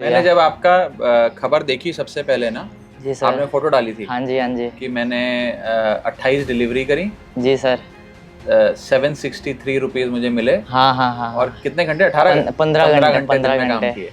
मैंने जब आपका खबर देखी सबसे पहले ना, जी सर। आपने फोटो डाली थी हाँ जी कि मैंने 28 डिलीवरी करी, जी सर। 763 रुपीज मुझे मिले। हाँ। और कितने घंटे? 18 15 15 घंटे घंटे दिन 15 में काम घंटे। किए।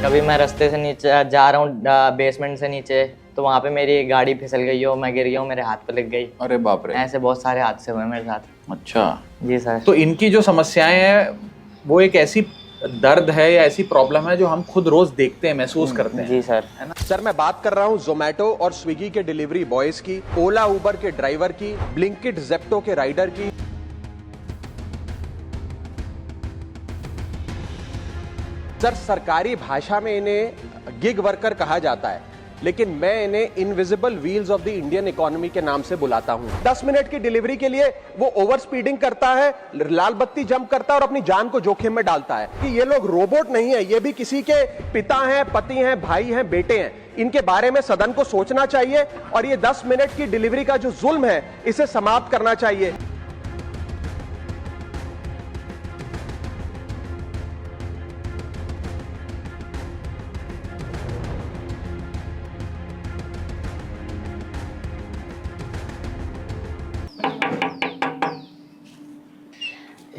कभी मैं रास्ते से नीचे जा रहा हूँ बेसमेंट से नीचे, तो वहाँ पे मेरी गाड़ी फिसल गई हो, मैं गिर गया हूँ, मेरे हाथ पे लग गई। अरे बाप रे। ऐसे बहुत सारे हादसे हुए मेरे साथ। अच्छा, जी सर। तो इनकी जो समस्याएं हैं वो एक ऐसी दर्द है या ऐसी प्रॉब्लम है जो हम खुद रोज देखते हैं, महसूस करते हैं। जी सर। है ना? सर मैं बात कर रहा हूं जोमेटो और स्विगी के डिलीवरी बॉयज की, ओला उबर के ड्राइवर की, ब्लिंकिट जेप्टो के राइडर की। सर सरकारी भाषा में इन्हें गिग वर्कर कहा जाता है, लेकिन मैं इन्हें invisible wheels of the Indian economy के नाम से बुलाता हूं। 10 मिनट की डिलीवरी के लिए वो ओवर स्पीडिंग करता है, लाल बत्ती जंप करता है और अपनी जान को जोखिम में डालता है। कि ये लोग रोबोट नहीं है, ये भी किसी के पिता हैं, पति हैं, भाई हैं, बेटे हैं। इनके बारे में सदन को सोचना चाहिए और ये 10 मिनट की डिलीवरी का जो जुल्म है इसे समाप्त करना चाहिए।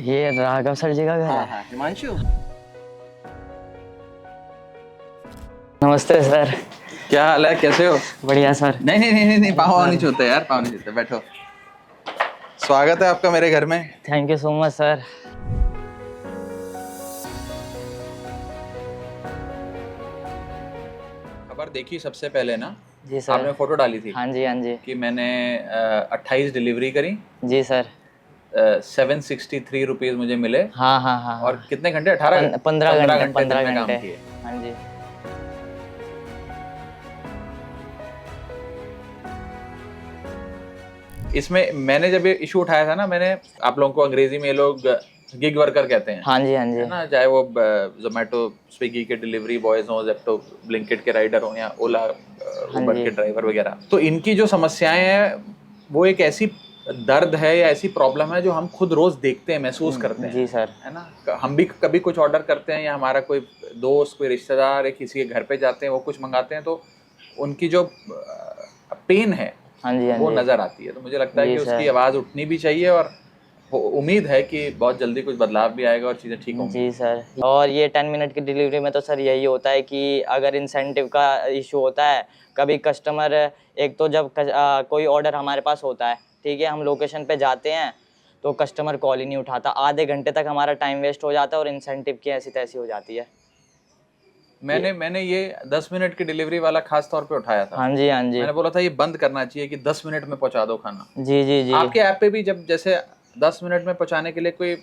ये राघव सर जी का घर है। हिमांशु, नमस्ते सर। क्या हाल है, कैसे हो? बढ़िया सर। नहीं, पाँव नहीं छूते यार, पाँव नहीं छूते, बैठो। स्वागत है आपका मेरे घर में। Thank you so much sir. खबर देखी सबसे पहले ना, जी सर। आपने फोटो डाली थी हाँ जी कि मैंने 28 डिलीवरी करी, जी सर। 763 रुपीज मुझे मिले। हाँ। और कितने घंटे? 18 15 घंटे दिन 15 में काम घंटे। किए। हाँ जी। इसमें मैंने जब ये इशू उठाया था ना, मैंने आप लोगों को अंग्रेजी में ये लोग गिग वर्कर कहते हैं। हाँ जी है ना, चाहे वो जोमेटो स्विगी के डिलीवरी बॉयज हों, जेप्टो ब्लिंकिट के राइडर हों या ओला उबर जी। के ड्राइवर वगैरह। तो इनकी जो समस्याएं हैं वो एक ऐसी दर्द है या ऐसी प्रॉब्लम है जो हम खुद रोज देखते हैं, महसूस करते हैं। जी सर। है ना, हम भी कभी कुछ ऑर्डर करते हैं या हमारा कोई दोस्त, कोई रिश्तेदार या किसी के घर पे जाते हैं, वो कुछ मंगाते हैं तो उनकी जो पेन है हाँ जी वो नजर आती है। तो मुझे लगता है जी कि उसकी सर। आवाज उठनी भी चाहिए और उम्मीद है कि बहुत जल्दी कुछ बदलाव भी आएगा और चीजें ठीक होंगी। जी सर। और ये 10 मिनट की डिलीवरी में तो सर यही होता है कि अगर इंसेंटिव का इशू होता है, कभी कस्टमर एक तो जब कोई ऑर्डर हमारे पास होता है, ठीक है, हम लोकेशन पे जाते हैं तो कस्टमर कॉल ही नहीं उठाता, आधे घंटे तक हमारा टाइम वेस्ट हो जाता है और इंसेंटिव की ऐसी तैसी हो जाती है। मैंने ये 10 मिनट की डिलीवरी वाला खास तौर पे उठाया था। हाँ जी मैंने बोला था ये बंद करना चाहिए कि 10 मिनट में पहुंचा दो खाना। जी। आपके ऐप पे भी जब जैसे 10 मिनट में पहुंचाने के लिए कोई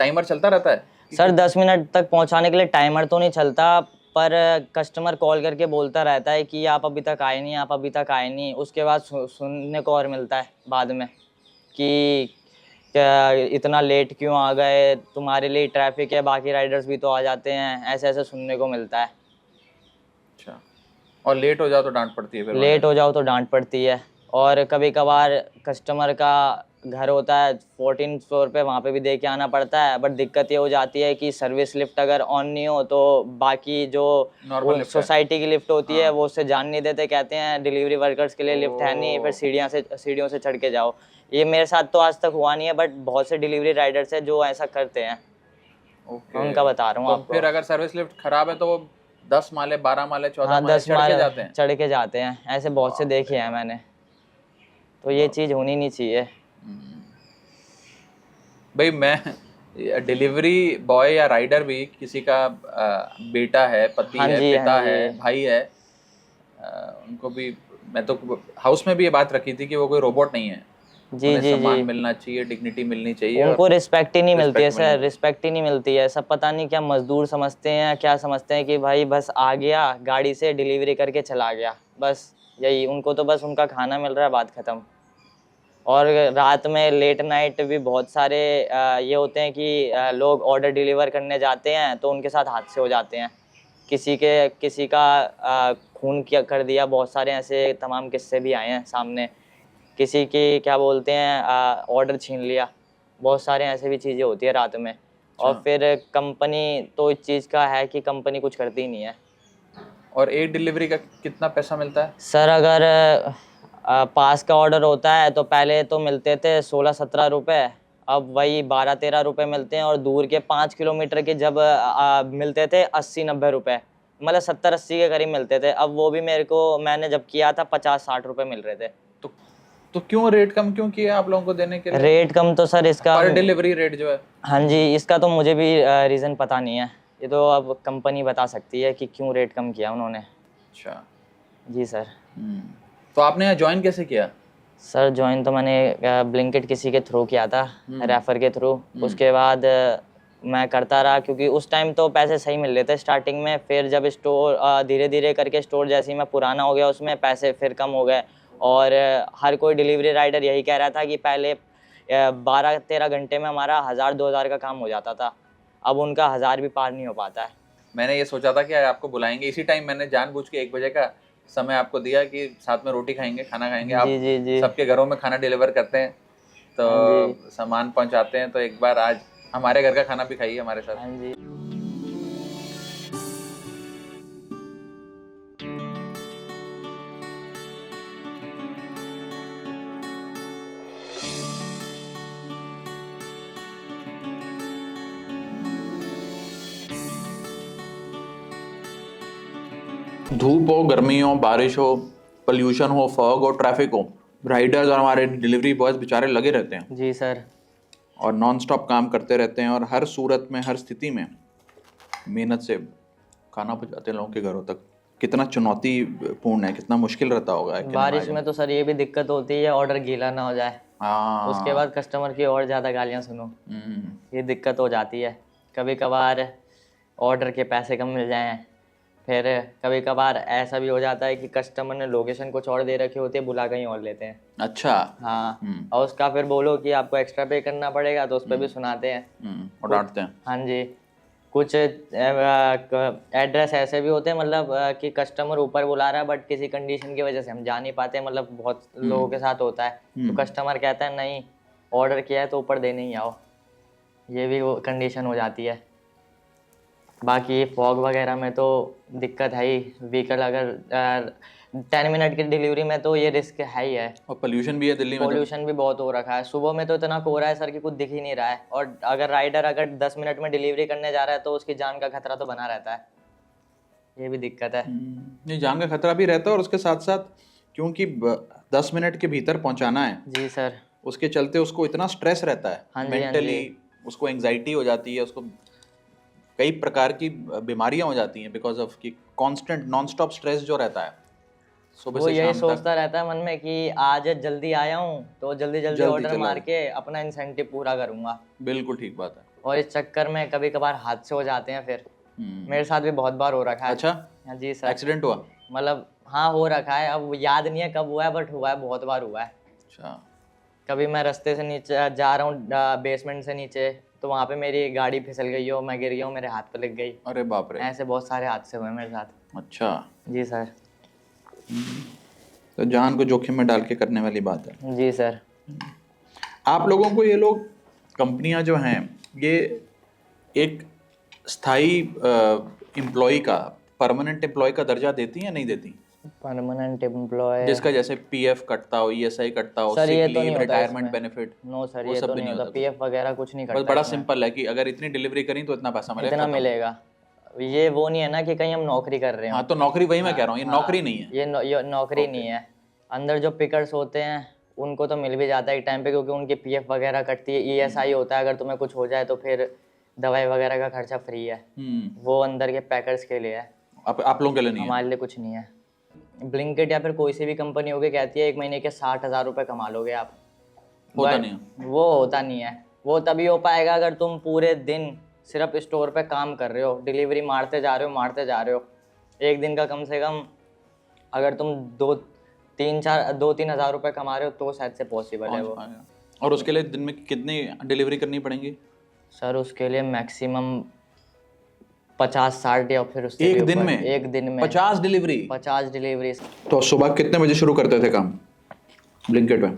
टाइमर चलता रहता है? सर 10 मिनट तक पहुंचाने के लिए टाइमर तो नहीं चलता, पर कस्टमर कॉल करके बोलता रहता है कि आप अभी तक आए नहीं, आप अभी तक आए नहीं। उसके बाद सुनने को और मिलता है बाद में कि क्या इतना लेट क्यों आ गए, तुम्हारे लिए ट्रैफिक है, बाकी राइडर्स भी तो आ जाते हैं, ऐसे ऐसे सुनने को मिलता है। अच्छा, और लेट हो जाओ तो डांट पड़ती है फिर? लेट हो जाओ तो डांट पड़ती है। और कभी कभार कस्टमर का घर होता है 14 फ्लोर पे, वहाँ पे भी दे के आना पड़ता है। बट दिक्कत ये हो जाती है कि सर्विस लिफ्ट अगर ऑन नहीं हो तो बाकी जो सोसाइटी की लिफ्ट होती है वो उससे जान नहीं देते, कहते हैं डिलीवरी वर्कर्स के लिए लिफ्ट है नहीं, फिर सीढ़ियों से चढ़ के जाओ। ये मेरे साथ तो आज तक हुआ नहीं है, बट बहुत से डिलीवरी राइडर्स हैं जो ऐसा करते हैं। उनका बता रहा हूँ आपको। फिर अगर सर्विस लिफ्ट खराब है तो वो 10 माले, 12 माले, 14 हाँ, माले 10 माले चढ़ के जाते हैं। ऐसे बहुत से देखे हैं मैंने। तो ये चीज़ होनी नहीं चाहिए भाई। मैं डिलीवरी बॉय या राइडर भी किसी का बेटा है, पति है, पिता है, भाई है, उनको भी मैं तो हाउस में भी ये बात रखी थी कि वो कोई रोबोट नहीं है। जी सम्मान मिलना चाहिए, डिग्निटी मिलनी चाहिए। उनको रिस्पेक्ट ही नहीं मिलती है सर, रिस्पेक्ट ही नहीं मिलती है। सब पता नहीं क्या मजदूर समझते हैं, क्या समझते हैं कि भाई बस आ गया गाड़ी से डिलीवरी करके चला गया, बस यही उनको तो बस उनका खाना मिल रहा है, बात ख़त्म। और रात में लेट नाइट भी बहुत सारे ये होते हैं कि लोग ऑर्डर डिलीवर करने जाते हैं तो उनके साथ हादसे हो जाते हैं। किसी का खून किया कर दिया, बहुत सारे ऐसे तमाम किस्से भी आए हैं सामने। किसी की क्या बोलते हैं ऑर्डर छीन लिया, बहुत सारे ऐसे भी चीज़ें होती है रात में। और फिर कंपनी तो इस चीज़ का है कि कंपनी कुछ करती ही नहीं है। और एक डिलीवरी का कितना पैसा मिलता है? सर अगर पास का ऑर्डर होता है तो पहले तो मिलते थे 16-17 रुपये, अब वही 12-13 रुपये मिलते हैं। और दूर के 5 किलोमीटर के जब मिलते थे 80-90 रुपये, मतलब 70-80 के करीब मिलते थे। अब वो भी मैंने जब किया था 50-60 रुपये मिल रहे थे। तो क्यों रेट कम क्यों किया आप लोगों को देने के लिए? रेट कम तो सर इसका पर डिलीवरी रेट जो है। हाँ जी, इसका तो मुझे भी रीज़न पता नहीं है, ये तो अब कंपनी बता सकती है कि क्यों रेट कम किया उन्होंने। अच्छा जी सर। तो आपने यहाँ ज्वाइन कैसे किया? सर ज्वाइन तो मैंने ब्लिंकिट किसी के थ्रू किया था, रेफर के थ्रू। उसके बाद मैं करता रहा, क्योंकि उस टाइम तो पैसे सही मिल रहे थे स्टार्टिंग में। फिर जब स्टोर धीरे धीरे करके स्टोर जैसे ही मैं पुराना हो गया उसमें पैसे फिर कम हो गए। और हर कोई डिलीवरी राइडर यही कह रहा था कि पहले 12-13 घंटे में हमारा 1000-2000 का काम हो जाता था, अब उनका 1000 भी पार नहीं हो पाता है। मैंने ये सोचा था कि आपको बुलाएंगे, इसी टाइम मैंने जानबूझ के 1 बजे का समय आपको दिया कि साथ में रोटी खाएंगे, खाना खाएंगे। आप जी। सबके घरों में खाना डिलीवर करते हैं तो सामान पहुंचाते हैं, तो एक बार आज हमारे घर का खाना भी खाइए हमारे साथ। हाँ जी। धूप हो, गर्मी हो, बारिश हो, पोल्यूशन हो, फॉग हो, ट्रैफिक हो, राइडर्स और हमारे डिलीवरी बॉयज बेचारे लगे रहते हैं जी सर। और नॉन स्टॉप काम करते रहते हैं और हर सूरत में, हर स्थिति में मेहनत से खाना पहुंचाते हैं लोगों के घरों तक। कितना चुनौतीपूर्ण है, कितना मुश्किल रहता होगा। बारिश में तो सर ये भी दिक्कत होती है, ऑर्डर गीला ना हो जाए। हाँ, उसके बाद कस्टमर की और ज़्यादा गालियाँ सुनो, ये दिक्कत हो जाती है। कभी कभार ऑर्डर के पैसे कम मिल जाएं, फिर कभी कभार ऐसा भी हो जाता है कि कस्टमर ने लोकेशन कुछ और दे रखी होती है, बुला कहीं और लेते हैं। अच्छा। हाँ, और उसका फिर बोलो कि आपको एक्स्ट्रा पे करना पड़ेगा तो उस पर भी सुनाते हैं और डांटते हैं। हाँ जी। कुछ एड्रेस ऐसे भी होते हैं, मतलब कि कस्टमर ऊपर बुला रहा है बट किसी कंडीशन की वजह से हम जा नहीं पाते, मतलब बहुत लोगों के साथ होता है। तो कस्टमर कहता है नहीं, ऑर्डर किया है तो ऊपर देने ही आओ, ये भी वो कंडीशन हो जाती है। बाकी फॉग वगैरह में तो दिक्कत है ही। व्हीकल अगर 10 मिनट की डिलीवरी में तो ये रिस्क है ही है। और पोल्यूशन भी है दिल्ली में, पोल्यूशन भी बहुत हो रखा है। सुबह में तो इतना कोहरा है सर कि कुछ दिख ही नहीं रहा है, और अगर राइडर अगर 10 मिनट में डिलीवरी करने जा रहा है तो उसकी जान का खतरा तो बना रहता है, ये भी दिक्कत है। नहीं, जान का खतरा भी रहता है और उसके साथ साथ क्योंकि 10 मिनट के भीतर पहुंचाना है जी सर, उसके चलते उसको इतना स्ट्रेस रहता है, मेंटली उसको एंजाइटी हो जाती है, उसको कई प्रकार की बीमारियां हो जाती हैं बिकॉज ऑफ कि कांस्टेंट नॉन स्टॉप स्ट्रेस जो रहता है सुबह वो से यही शाम सोचता रहता है मन में कि आज जल्दी आया हूँ तो जल्दी ऑर्डर मार के अपना इंसेंटिव पूरा करूंगा। बिल्कुल ठीक बात है। और इस चक्कर में कभी कभार हादसे हो जाते हैं फिर। मेरे साथ भी बहुत बार हो रखा है। अच्छा। हाँ जी सर। एक्सीडेंट हुआ? मतलब हाँ हो रखा है, अब याद नहीं है कब हुआ है बट हुआ है, बहुत बार हुआ है। अच्छा। कभी मैं रास्ते से नीचे जा रहा हूँ, बेसमेंट से नीचे, तो वहाँ पे मेरी गाड़ी फिसल गई हो, मैं गिर गया हूँ, मेरे हाथ पे लग गई। अरे बाप रे। ऐसे बहुत सारे हादसे हुए मेरे साथ। अच्छा जी सर। तो जान को जोखिम में डाल के करने वाली बात है। जी सर। आप लोगों को ये लोग कंपनियां जो हैं ये एक स्थायी एम्प्लॉय का, परमानेंट एम्प्लॉय का दर्जा देती हैं नहीं देती? परमानेंट एम्प्लॉय जिसका जैसे पीएफ कटता हो, ईएसआई कटता हो, सर, ये सिक तो नहीं लीव, होता रिटायरमेंट बेनिफिट? नो सर, ये तो नहीं होता। पीएफ वगैरह कुछ नहीं बस करता। बड़ा सिंपल है कि अगर इतनी डिलीवरी करी तो इतना पैसा मिलेगा, इतना मिलेगा। ये वो नहीं है ना कि कहीं हम नौकरी कर रहे हैं। हाँ, तो नौकरी वही मैं कह रहा हूँ, ये नौकरी नहीं है। ये नौकरी नहीं है। अंदर जो पिकर्स होते हैं उनको तो मिल भी जाता है एक टाइम पे, क्योंकि उनकी पीएफ वगैरह कटती है, ईएसआई होता है, अगर तुम्हें कुछ हो जाए तो फिर दवाई वगैरह का खर्चा फ्री है। वो अंदर के पैकर्स के लिए है, आप लोगों के लिए नहीं है। हमारे लिए कुछ नहीं है। ब्लिंकिट या फिर कोई सी भी कंपनी होगी कहती है 1 महीने के 60,000 रुपये कमा लोगे आप। होता नहीं है। वो होता नहीं है। वो तभी हो पाएगा अगर तुम पूरे दिन सिर्फ स्टोर पे काम कर रहे हो, डिलीवरी मारते जा रहे हो। एक दिन का कम से कम अगर तुम 2-3 हज़ार रुपये कमा रहे हो तो शायद से पॉसिबल है वो। और उसके लिए दिन में कितनी डिलीवरी करनी पड़ेगी? सर उसके लिए मैक्सिमम 50-60 या फिर उससे एक भी दिन ऊपर। में? एक दिन में 50 डिलीवरी? 50 डिलीवरी। तो सुबह कितने बजे शुरू करते थे काम ब्लिंकिट में?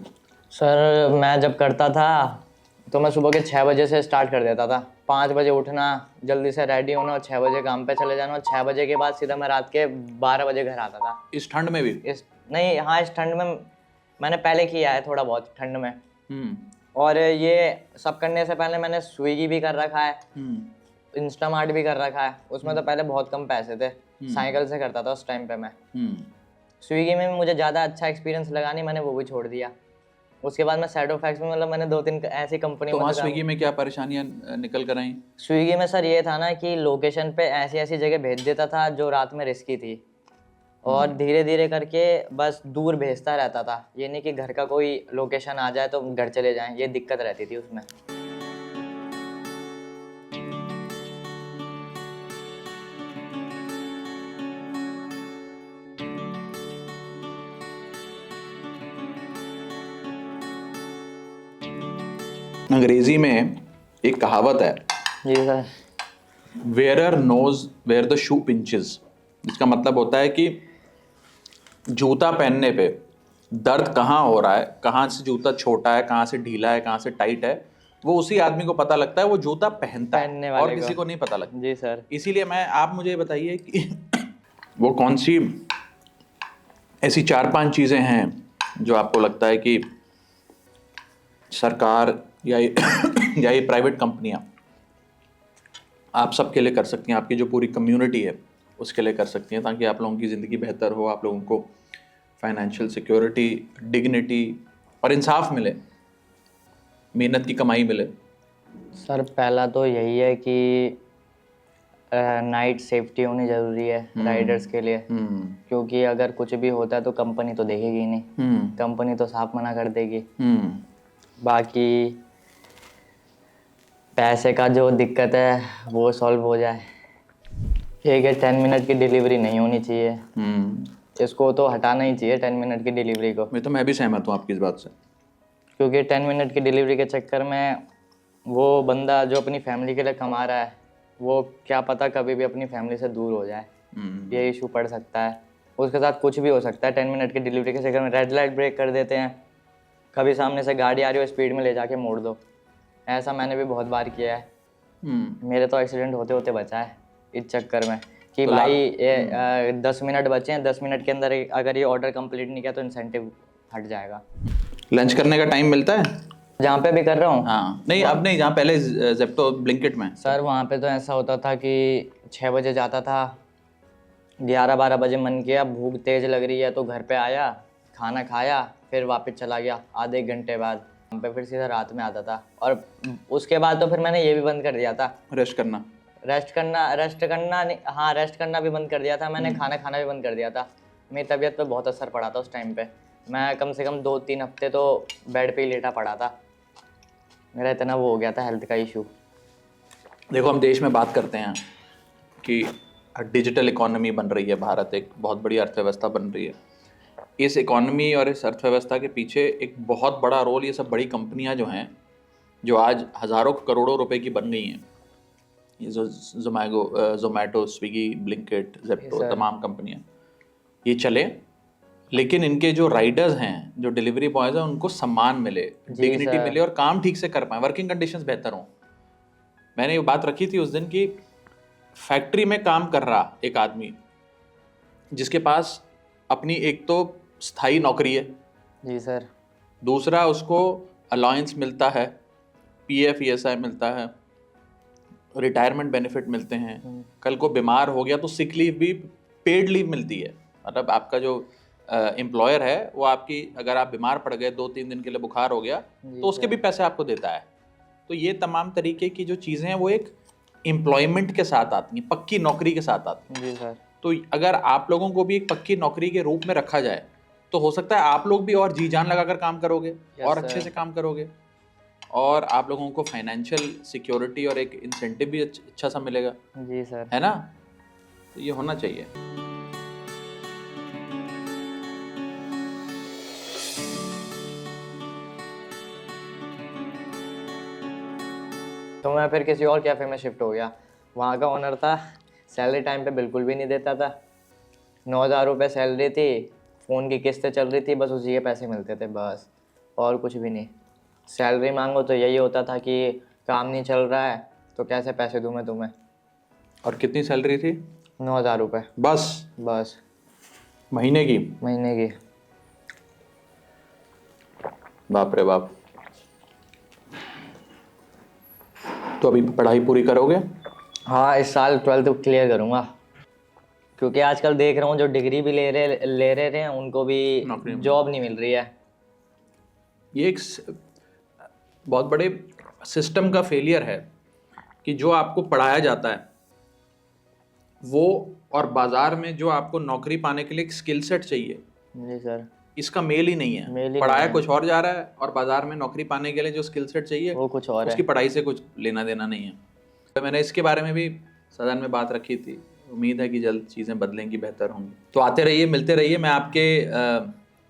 सर मैं जब करता था तो मैं सुबह के 6 बजे से स्टार्ट कर देता था। 5 बजे उठना, जल्दी से रेडी होना और 6 बजे काम पे चले जाना, और 6 बजे के बाद सीधा मैं रात के 12 बजे घर आता था। इस ठंड में भी? नहीं, हाँ, इस ठंड में मैंने पहले किया है थोड़ा बहुत ठंड में। हम्म। और ये सब करने से पहले मैंने स्विगी भी कर रखा है, इंस्टामार्ट भी कर रखा है। उसमें तो पहले बहुत कम पैसे थे, साइकिल से करता था उस टाइम पे मैं। स्विगी में मुझे ज़्यादा अच्छा एक्सपीरियंस लगा नहीं, मैंने वो भी छोड़ दिया। उसके बाद मैं सैडोफैक्स में, मतलब मैंने 2-3 ऐसी कंपनी। तो वहाँ स्विगी में क्या परेशानियाँ निकल कर आई? स्विगी में सर ये था ना कि लोकेशन पे ऐसी ऐसी जगह भेज देता था जो रात में रिस्की थी, और धीरे धीरे करके बस दूर भेजता रहता था। ये नहीं कि घर का कोई लोकेशन आ जाए तो घर चले जाएं, ये दिक्कत रहती थी उसमें। अंग्रेजी में एक कहावत है, जी sir. Wearer knows where the shoe pinches. इसका मतलब होता है कि जूता पहनने पे दर्द कहाँ हो रहा है, कहाँ से जूता छोटा है, कहाँ से ढीला है, कहाँ से टाइट है, वो उसी आदमी को पता लगता है, वो जूता पहनता है, और किसी को नहीं पता लगता। जी सर। इसीलिए आप मुझे बताइए कि वो कौन सी ऐसी 4-5 चीज़ें हैं जो आपको लगता है कि सरकार या ये प्राइवेट कंपनियां आप सबके लिए कर सकती हैं, आपकी जो पूरी कम्युनिटी है उसके लिए कर सकती हैं, ताकि आप लोगों की ज़िंदगी बेहतर हो, आप लोगों को फाइनेंशियल सिक्योरिटी, डिग्निटी और इंसाफ मिले, मेहनत की कमाई मिले? सर पहला तो यही है कि नाइट सेफ्टी होनी ज़रूरी है राइडर्स के लिए, क्योंकि अगर कुछ भी होता है तो कंपनी तो देखेगी ही नहीं, कंपनी तो साफ मना कर देगी। बाकी पैसे का जो दिक्कत है वो सॉल्व हो जाए। ठीक है, 10 मिनट की डिलीवरी नहीं होनी चाहिए, इसको तो हटाना ही चाहिए 10 मिनट की डिलीवरी को। मैं भी सहमत हूँ आपकी इस बात से, क्योंकि 10 मिनट की डिलीवरी के चक्कर में वो बंदा जो अपनी फैमिली के लिए कमा रहा है, वो क्या पता कभी भी अपनी फैमिली से दूर हो जाए, ये इशू पड़ सकता है। उसके साथ कुछ भी हो सकता है। 10 मिनट की डिलीवरी के चक्कर में रेड लाइट ब्रेक कर देते हैं, कभी सामने से गाड़ी आ रही हो स्पीड में ले जाके मोड़ दो। ऐसा मैंने भी बहुत बार किया है, मेरे तो एक्सीडेंट होते होते बचा है इस चक्कर में कि तो भाई 10 मिनट बचे हैं, 10 मिनट के अंदर अगर ये ऑर्डर कंप्लीट नहीं किया तो इंसेंटिव हट जाएगा। लंच करने का टाइम मिलता है जहाँ पे भी कर रहा हूँ? हाँ, नहीं अब नहीं, जहाँ पहले ज़ेप्टो ब्लिंकिट में। सर वहाँ पे तो ऐसा होता था कि 6 बजे जाता था, 11-12 बजे मन किया, भूख तेज़ लग रही है तो घर पे आया, खाना खाया, फिर वापस चला गया आधे एक घंटे बाद, वहाँ पे फिर सीधा रात में आता था। और उसके बाद तो फिर मैंने ये भी बंद कर दिया था, रेस्ट करना नहीं, हाँ रेस्ट करना भी बंद कर दिया था मैंने, खाना खाना भी बंद कर दिया था। मेरी तबीयत पे बहुत असर पड़ा था उस टाइम पे, मैं कम से कम 2-3 हफ्ते तो बेड पे ही लेटा पड़ा था, मेरा इतना वो हो गया था हेल्थ का इशू। देखो, हम देश में बात करते हैं कि डिजिटल इकोनॉमी बन रही है, भारत एक बहुत बड़ी अर्थव्यवस्था बन रही है। इस इकोनॉमी और इस अर्थव्यवस्था के पीछे एक बहुत बड़ा रोल ये सब बड़ी कंपनियां जो हैं, जो आज हज़ारों करोड़ों रुपए की बन गई हैं, ये जो जोमैटो, स्विगी, ब्लिंकिट, ज़ेप्टो, तमाम कंपनियां, ये चले, लेकिन इनके जो राइडर्स हैं, जो डिलीवरी बॉयज़ हैं, उनको सम्मान मिले, डिग्निटी मिले और काम ठीक से कर पाएँ, वर्किंग कंडीशंस बेहतर हों। मैंने ये बात रखी थी उस दिन कि फैक्ट्री में काम कर रहा एक आदमी जिसके पास अपनी एक तो स्थायी नौकरी है, जी सर, दूसरा उसको अलाउंस मिलता है, पीएफ ईएसआई मिलता है, रिटायरमेंट बेनिफिट मिलते हैं, कल को बीमार हो गया तो सिक लीव भी पेड लीव मिलती है। मतलब आपका जो एम्प्लॉयर है वो आपकी, अगर आप बीमार पड़ गए 2-3 दिन के लिए, बुखार हो गया, तो उसके भी पैसे आपको देता है। तो ये तमाम तरीके की जो चीज़ें हैं वो एक एम्प्लॉयमेंट के साथ आती हैं, पक्की नौकरी के साथ आती हैं। जी सर। तो अगर आप लोगों को भी एक पक्की नौकरी के रूप में रखा जाए तो हो सकता है आप लोग भी और जी जान लगाकर काम करोगे, और अच्छे से काम करोगे, और आप लोगों को फाइनेंशियल सिक्योरिटी और एक इंसेंटिव भी अच्छा सा मिलेगा। जी सर, है ना? तो ये होना चाहिए। तो मैं फिर किसी और कैफ़े में शिफ्ट हो गया। वहाँ का ओनर था, सैलरी टाइम पे बिल्कुल भी नहीं देता था। 9,000 रुपये सैलरी थी, फ़ोन की किस्तें चल रही थी, बस उसी के पैसे मिलते थे बस, और कुछ भी नहीं। सैलरी मांगो तो यही होता था कि काम नहीं चल रहा है तो कैसे पैसे दूँ मैं तुम्हें। और कितनी सैलरी थी? 9,000 रुपये बस बस महीने की? महीने की। बाप रे बाप। तो अभी पढ़ाई पूरी करोगे? हाँ, इस साल 12th क्लियर करूँगा, क्योंकि आजकल देख रहा हूँ जो डिग्री भी ले रहे हैं उनको भी नौकरी नहीं जॉब नहीं मिल रही है। ये एक बहुत बड़े सिस्टम का फेलियर है कि जो आपको पढ़ाया जाता है वो, और बाजार में जो आपको नौकरी पाने के लिए एक स्किल सेट चाहिए, जी सर, इसका मेल ही नहीं मेल है। ही पढ़ाया नहीं है। कुछ और जा रहा है और बाजार में नौकरी पाने के लिए जो स्किल सेट चाहिए वो कुछ और उसकी है। पढ़ाई से कुछ लेना देना नहीं है। तो मैंने इसके बारे में भी सदन में बात रखी थी, उम्मीद है कि जल्द चीज़ें बदलेंगी, बेहतर होंगी। तो आते रहिए, मिलते रहिए, मैं आपके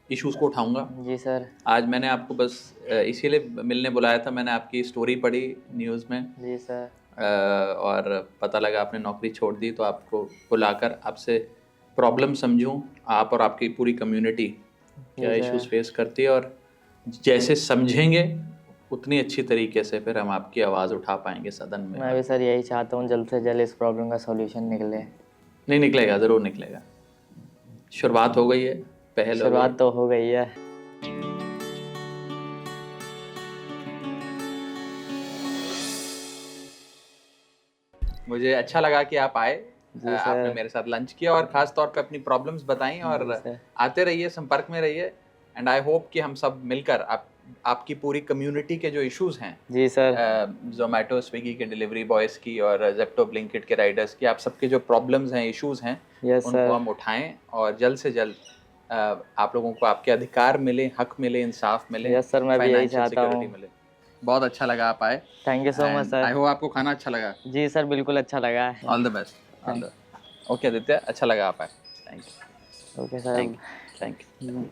इश्यूज़ को उठाऊंगा। जी सर। आज मैंने आपको बस इसीलिए मिलने बुलाया था, मैंने आपकी स्टोरी पढ़ी न्यूज़ में जी सर। और पता लगा आपने नौकरी छोड़ दी, तो आपको बुलाकर आपसे प्रॉब्लम समझूं, आप और आपकी पूरी कम्युनिटी क्या इश्यूज फेस करती है, और जैसे समझेंगे उतनी अच्छी तरीके से फिर हम आपकी आवाज़ उठा पाएंगे सदन में। मैं भी सर यही चाहता हूँ जल्द से जल्द इस प्रॉब्लम का सॉल्यूशन निकले। नहीं निकलेगा, ज़रूर निकलेगा। शुरुआत हो गई है, पहल हो गई। शुरुआत तो हो गई है। मुझे अच्छा लगा कि आप आए, जी आपने सर। मेरे साथ लंच किया और ख़ास तौर पे अपनी प्रॉब्लम्स बताई, और जी सर। आते रहिए, संपर्क में रहिए, एंड आई होप कि हम सब मिलकर आपकी पूरी कम्युनिटी के जो इश्यूज हैं, जी सर। जोमेटो स्विगी के डिलीवरी बॉयज़ की और जेप्टो ब्लिंकिट के राइडर्स की, आप सबके जो प्रॉब्लम्स हैं, इश्यूज हैं, यस उनको सर। हम उठाएं और जल्द से जल्द आप लोगों को आपके अधिकार मिले, हक मिले, इंसाफ मिले, यस सर, मैं भी यही फाइनेंशियल चाहता सिक्योरिटी हूँ। मिले। बहुत अच्छा लगा आप आए। Thank you so much I sir. Hope आपको खाना अच्छा लगा। जी सर, बिल्कुल अच्छा लगा है। All the best. Okay Aditya, अच्छा लगा आप आए। Thank you. Okay sir. Thank you.